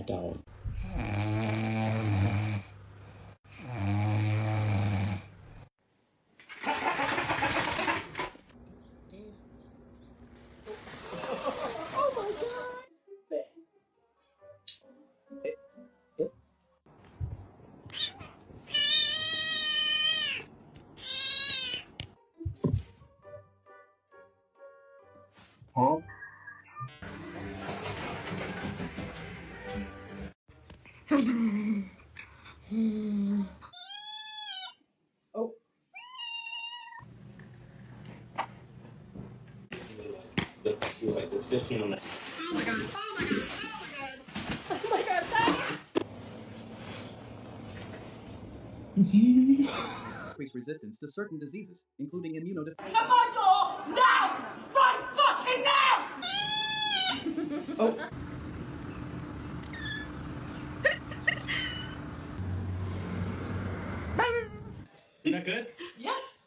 I don't. Oh my God! Huh? Oh. That's like the 15 on that. Oh my God! Oh my God! Oh my God! Oh my God! Increase resistance to certain diseases, including immunodefense. Someone go now! Right fucking now! Oh. Isn't that good? Yes.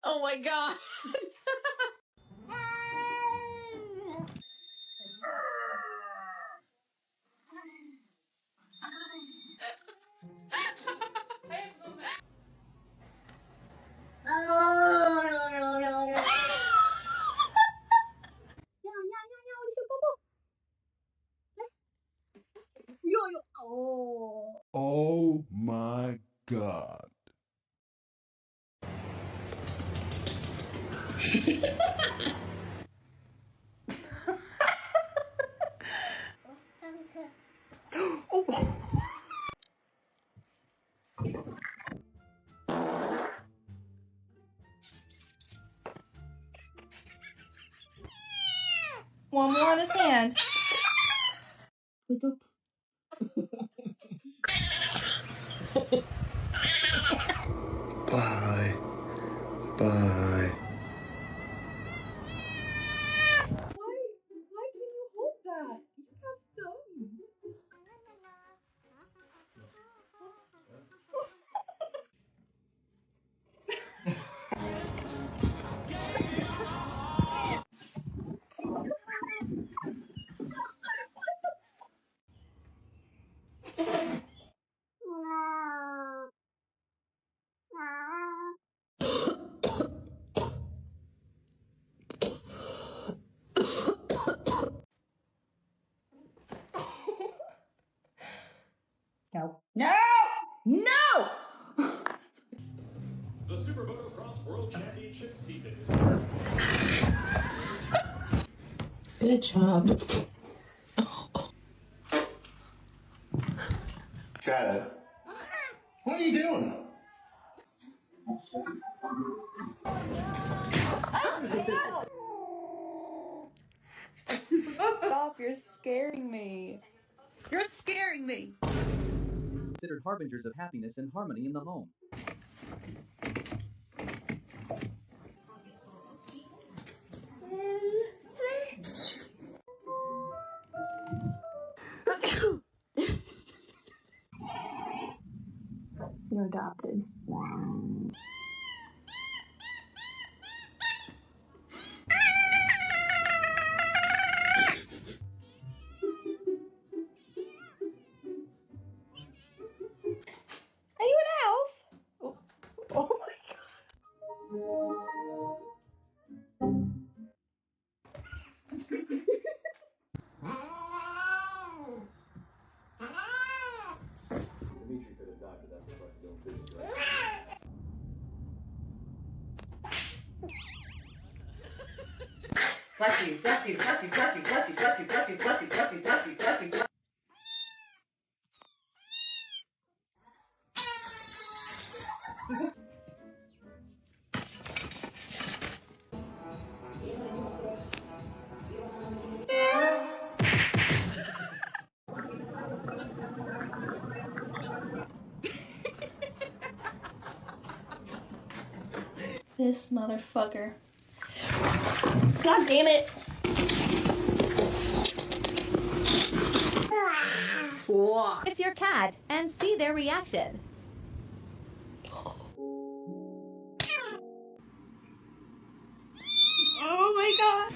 Oh my God. Oh my God. One more on his hand. Bye. Bye. Why can you hold that? You have thumbs. No. No! No! The Super Motocross World Championship season is Good job. Chad, what are you doing? Stop, you're scaring me. You're scaring me. Considered harbingers of happiness and harmony in the home. You're adopted. Are you an elf? Oh, oh my Dimitri could have died, but that's the fucking own business, right? Bless you, bless you, bless you, bless you, bless you, bless you, bless you, bless you, bless you, bless you, bless you, bless you. This motherfucker. God damn it. It's your cat and see their reaction. Oh my god.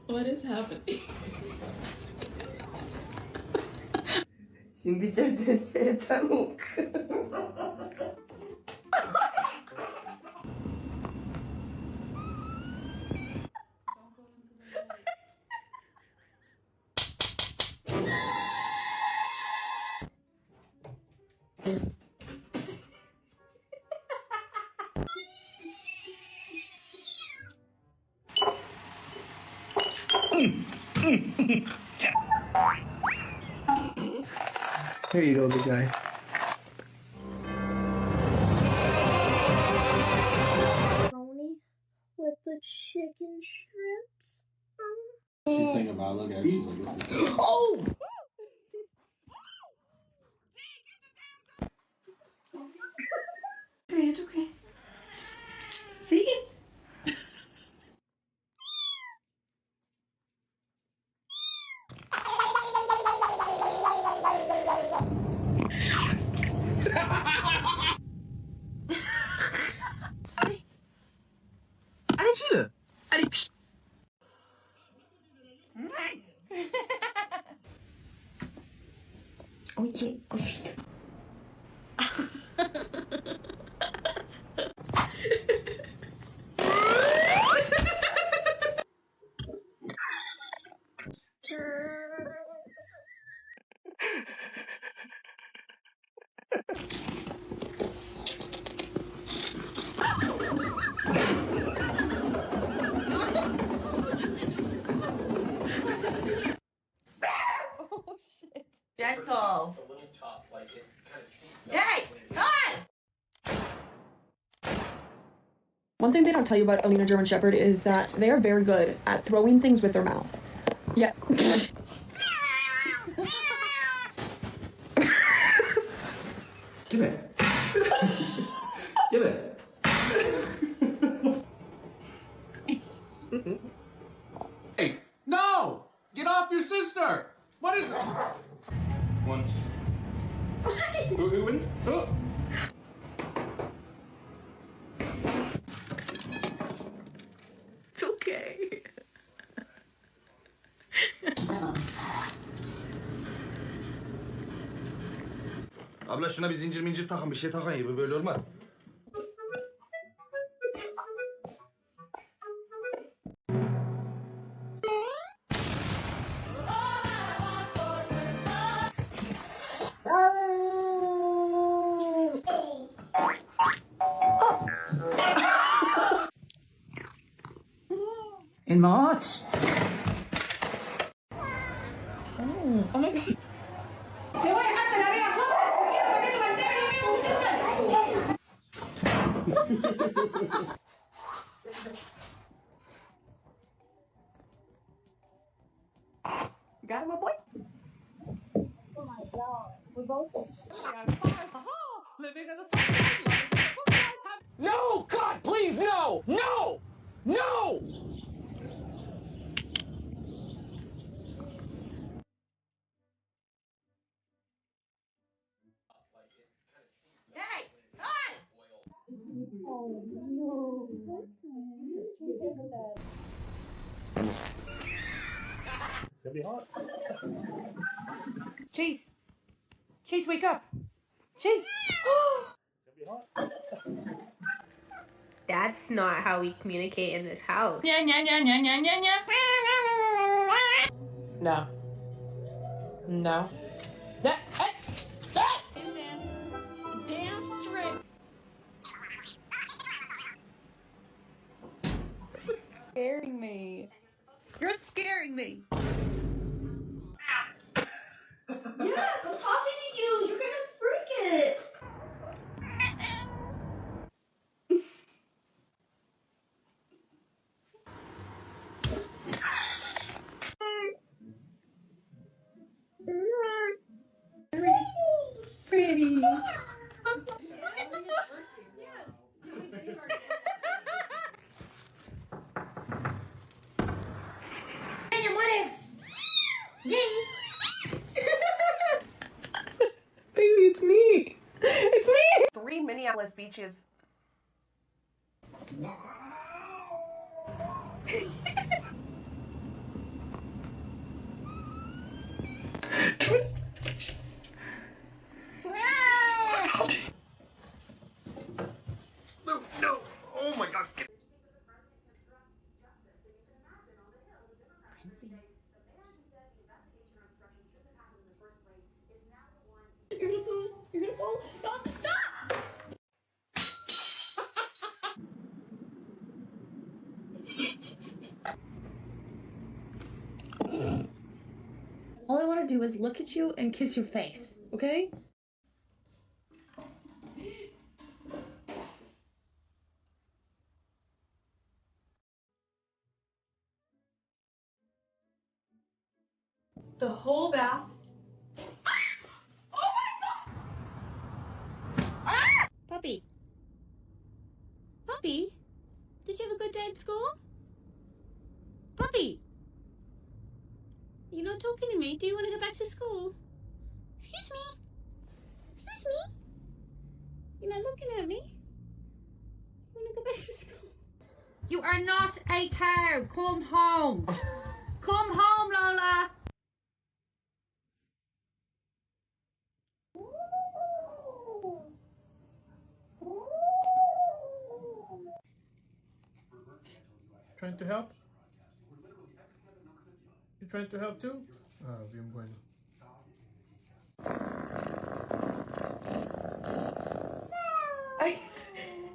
What is happening? 신비자 대신에 타노크. Here you go, big guy. With the chicken strips. She's thinking about looking at it. She's like, this is Oh! Okay, it's okay. See? Allez, file! Allez, pchit! Ok, oh vite. Oh shit. Gentle. a little tough. Like, it kind of seems. Hey! Come on! One thing they don't tell you about owning a German Shepherd is that they are very good at throwing things with their mouth. Yeah. Give it. Give it. Hey, no! Get off your sister! What is it? One. Who wins? Oh. It's okay. Abla şuna bir zincir mincir takın, bir şey takın ya, bu böyle olmaz. In March. Oh my god. You got him, my boy? Oh my god. We're both Living in the sunshine. No! God, please, no! No! No! Hey! Come on! Oh no. It's gonna be hot. Chase. Chase, wake up. Chase. It's gonna be hot. That's not how we communicate in this house. No. No. Damn straight. Scaring me. You're scaring me. Yes, I'm talking to you. You're gonna freak it. Baby, it's me. It's me. 3 Minneapolis beaches. No! Oh my god! You're gonna fall. Stop! Stop! All I want to do is look at you and kiss your face, okay? The whole bath. Puppy. Puppy? Did you have a good day at school? Puppy! You're not talking to me. Do you want to go back to school? Excuse me? Excuse me? You're not looking at me? You want to go back to school? You are not a cow. Come home. Come home, Lola. Trying to help? You trying to help too? Ah, bien bueno.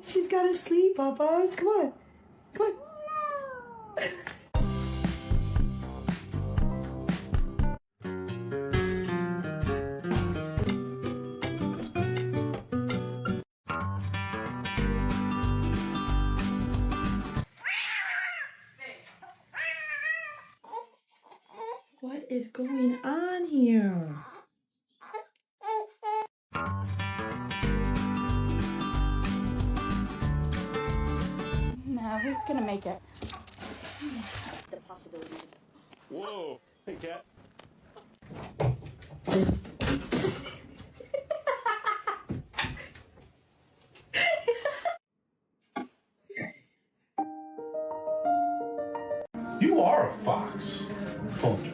She's gotta sleep, Popeyes. Come on. Come on. What is going on here? No, he's gonna make it. The possibility. Whoa! Hey, cat. You are a fox. Funky.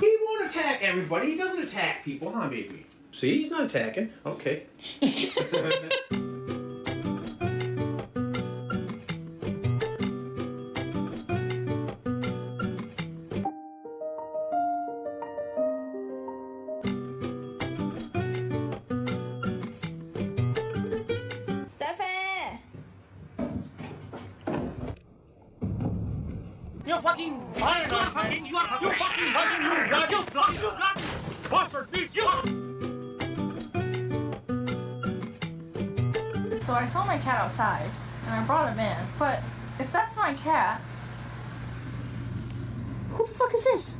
He won't attack everybody. He doesn't attack people, huh, baby? See, he's not attacking. Okay. Stefan! You fucking lying on me! You fucking fucking you bastard bitch! You! So I saw my cat outside, and I brought him in. But if that's my cat, who the fuck is this?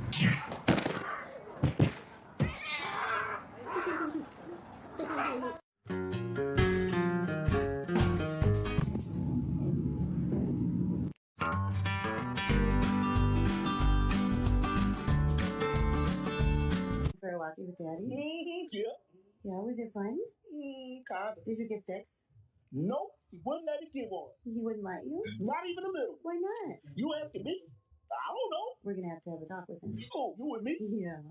For a walkie with Daddy? Yeah. Yeah, was it fun? Kinda. Did you get sticks? Nope. He wouldn't let me get one. He wouldn't let you? Not even a little. Why not? You asking me? I don't know. We're gonna have to have a talk with him. Oh, you with me? Yeah.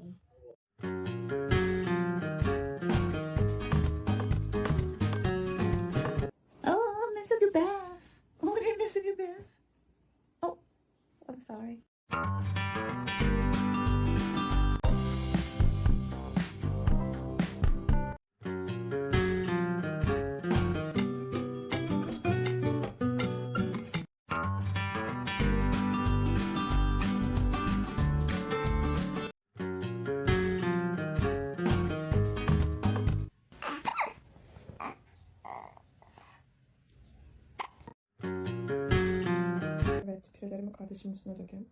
Oh, I miss a good bath. Oh, I miss a good bath. Oh, I'm sorry. Evet, pirelerimi kardeşimin üstüne dökelim.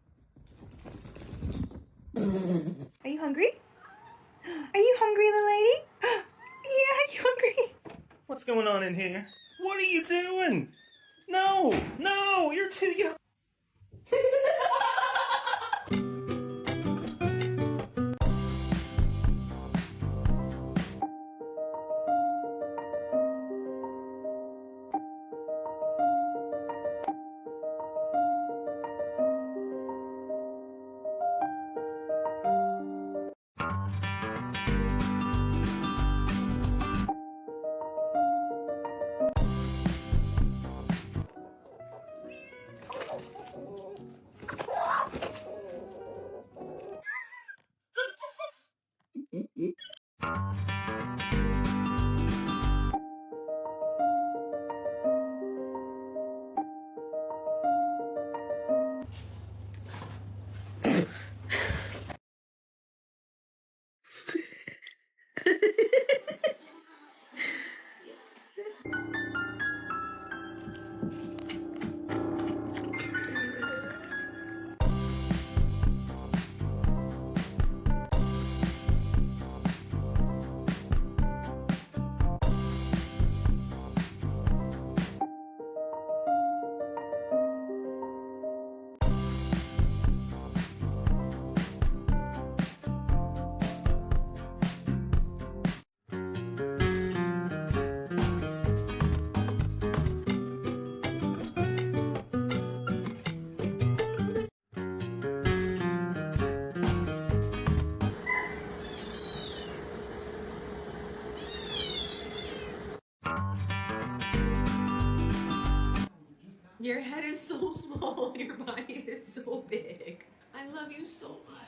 Are you hungry? Are you hungry, little lady? what's going on in here. What are you doing? No, no, you're too young. Your head is so small, your body is so big. I love you so much.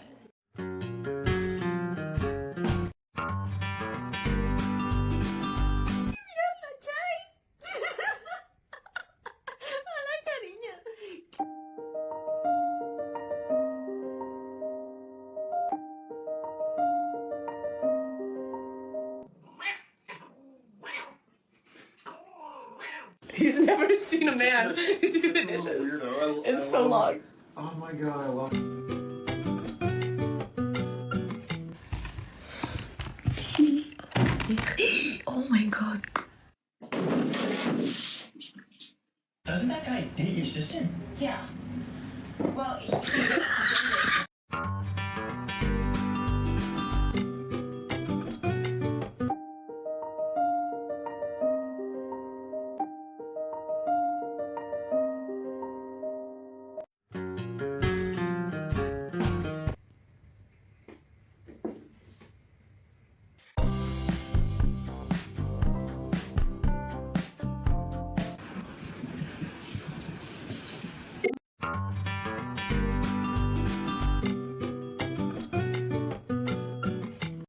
He's never seen a man do the dishes in so long. Oh my god, I love it. Oh my god. Doesn't that guy date your sister? Yeah. Well, he